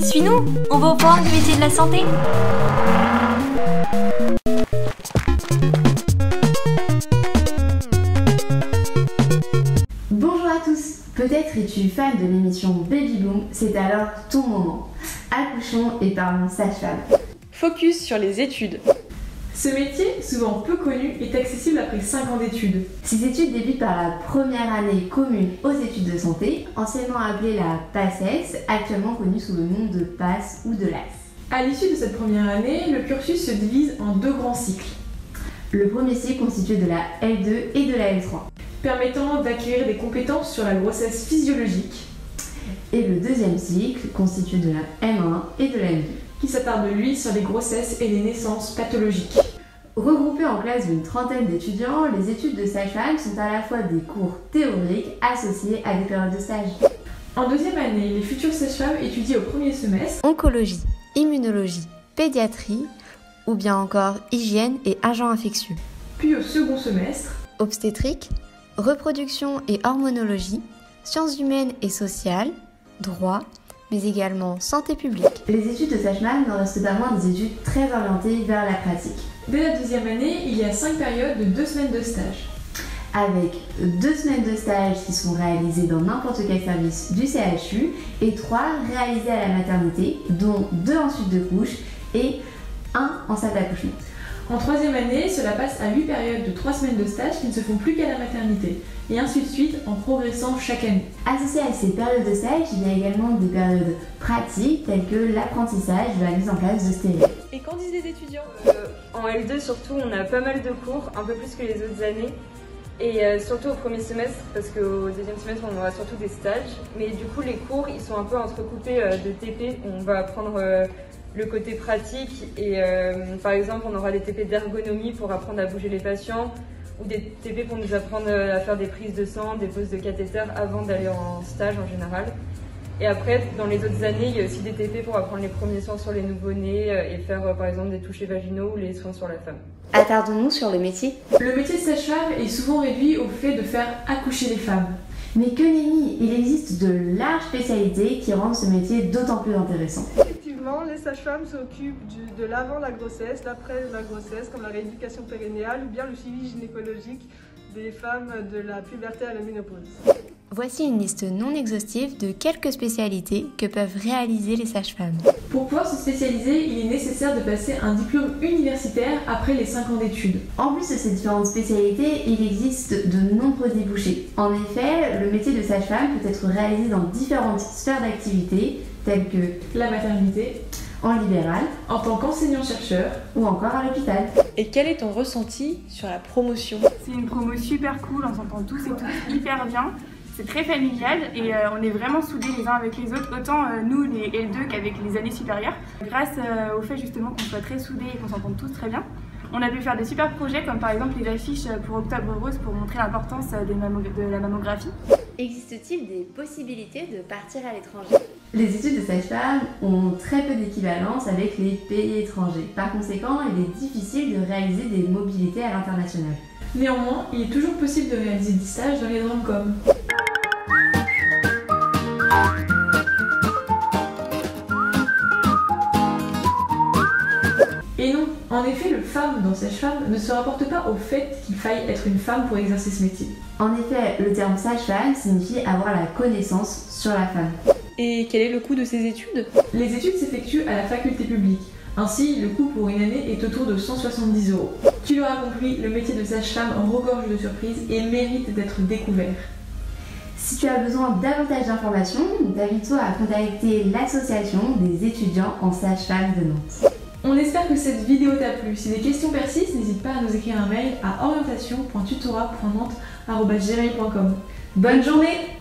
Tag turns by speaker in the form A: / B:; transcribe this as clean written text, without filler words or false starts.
A: Suis-nous, on va au forum du métier de la santé.
B: Bonjour à tous, peut-être es-tu fan de l'émission Baby Boom, c'est alors ton moment. Accouchons et parlons sage-femme.
C: Focus sur les études.
D: Ce métier, souvent peu connu, est accessible après 5 ans d'études.
B: Ces études débutent par la première année commune aux études de santé, anciennement appelée la PACES, actuellement connue sous le nom de PASS ou de LAS.
D: À l'issue de cette première année, le cursus se divise en 2 grands cycles.
B: Le premier cycle constitué de la L2 et de la L3,
D: permettant d'acquérir des compétences sur la grossesse physiologique.
B: Et le deuxième cycle constitué de la M1 et de la M2,
D: qui s'attarde lui sur les grossesses et les naissances pathologiques.
B: Regroupées en classe d'une trentaine d'étudiants, les études de sage-femme sont à la fois des cours théoriques associés à des périodes de stage.
D: En deuxième année, les futures sages-femmes étudient au premier semestre
A: Oncologie, immunologie, pédiatrie ou bien encore hygiène et agents infectieux.
D: Puis au second semestre,
A: obstétrique, reproduction et hormonologie, sciences humaines et sociales, droit, mais également santé publique.
B: Les études de sage-femme restent néanmoins des études très orientées vers la pratique.
D: Dès la deuxième année, il y a 5 périodes de 2 semaines de stage.
B: Avec 2 semaines de stage qui sont réalisées dans n'importe quel service du CHU et 3 réalisées à la maternité, dont 2 en suite de couche et 1 en salle d'accouchement.
D: En troisième année, cela passe à 8 périodes de 3 semaines de stage qui ne se font plus qu'à la maternité, et ainsi de suite en progressant chaque année.
B: Associé à ces périodes de stage, il y a également des périodes pratiques telles que l'apprentissage de la mise en place de stériles.
C: Et qu'en disent les étudiants?
E: En L2 surtout, on a pas mal de cours, un peu plus que les autres années. Et surtout au premier semestre, parce qu'au deuxième semestre, on aura surtout des stages. Mais du coup, les cours, ils sont un peu entrecoupés de TP. On va apprendre le côté pratique et par exemple, on aura des TP d'ergonomie pour apprendre à bouger les patients ou des TP pour nous apprendre à faire des prises de sang, des poses de cathéter avant d'aller en stage en général. Et après, dans les autres années, il y a aussi des TP pour apprendre les premiers soins sur les nouveau-nés et faire par exemple des touchés vaginaux ou les soins sur la femme.
A: Attardons-nous sur le métier.
D: Le métier de sage-femme est souvent réduit au fait de faire accoucher les femmes.
B: Mais que nenni, il existe de larges spécialités qui rendent ce métier d'autant plus intéressant.
F: Effectivement, les sages-femmes s'occupent de l'avant la grossesse, l'après la grossesse, comme la rééducation périnéale ou bien le suivi gynécologique des femmes de la puberté à la ménopause.
A: Voici une liste non exhaustive de quelques spécialités que peuvent réaliser les sages-femmes.
D: Pour pouvoir se spécialiser, il est nécessaire de passer un diplôme universitaire après les 5 ans d'études.
B: En plus de ces différentes spécialités, il existe de nombreux débouchés. En effet, le métier de sage-femme peut être réalisé dans différentes sphères d'activité, telles que
D: la maternité,
B: en libéral,
D: en tant qu'enseignant-chercheur
B: ou encore à l'hôpital.
C: Et quel est ton ressenti sur la promotion?
G: C'est une promo super cool, on s'entend tous et toutes hyper bien. C'est très familial et on est vraiment soudés les uns avec les autres, autant nous les L2 qu'avec les années supérieures. Grâce au fait justement qu'on soit très soudés et qu'on s'entende tous très bien, on a pu faire des super projets comme par exemple les affiches pour Octobre Rose pour montrer l'importance de la mammographie.
A: Existe-t-il des possibilités de partir à l'étranger?
B: Les études de sage-femme ont très peu d'équivalence avec les pays étrangers. Par conséquent, il est difficile de réaliser des mobilités à l'international.
D: Néanmoins, il est toujours possible de réaliser des stages dans les DROMCOM. Et non, en effet, le femme dans sage-femme ne se rapporte pas au fait qu'il faille être une femme pour exercer ce métier.
B: En effet, le terme sage-femme signifie avoir la connaissance sur la femme.
C: Et quel est le coût de ces études?
D: Les études s'effectuent à la faculté publique. Ainsi, le coût pour une année est autour de 170 €. Tu l'auras compris, le métier de sage-femme regorge de surprises et mérite d'être découvert.
B: Si tu as besoin davantage d'informations, invite-toi à contacter l'association des étudiants en sage-femme de Nantes.
D: On espère que cette vidéo t'a plu. Si des questions persistent, n'hésite pas à nous écrire un mail à orientation.tutorat.nantes@gmail.com.
B: Bonne journée!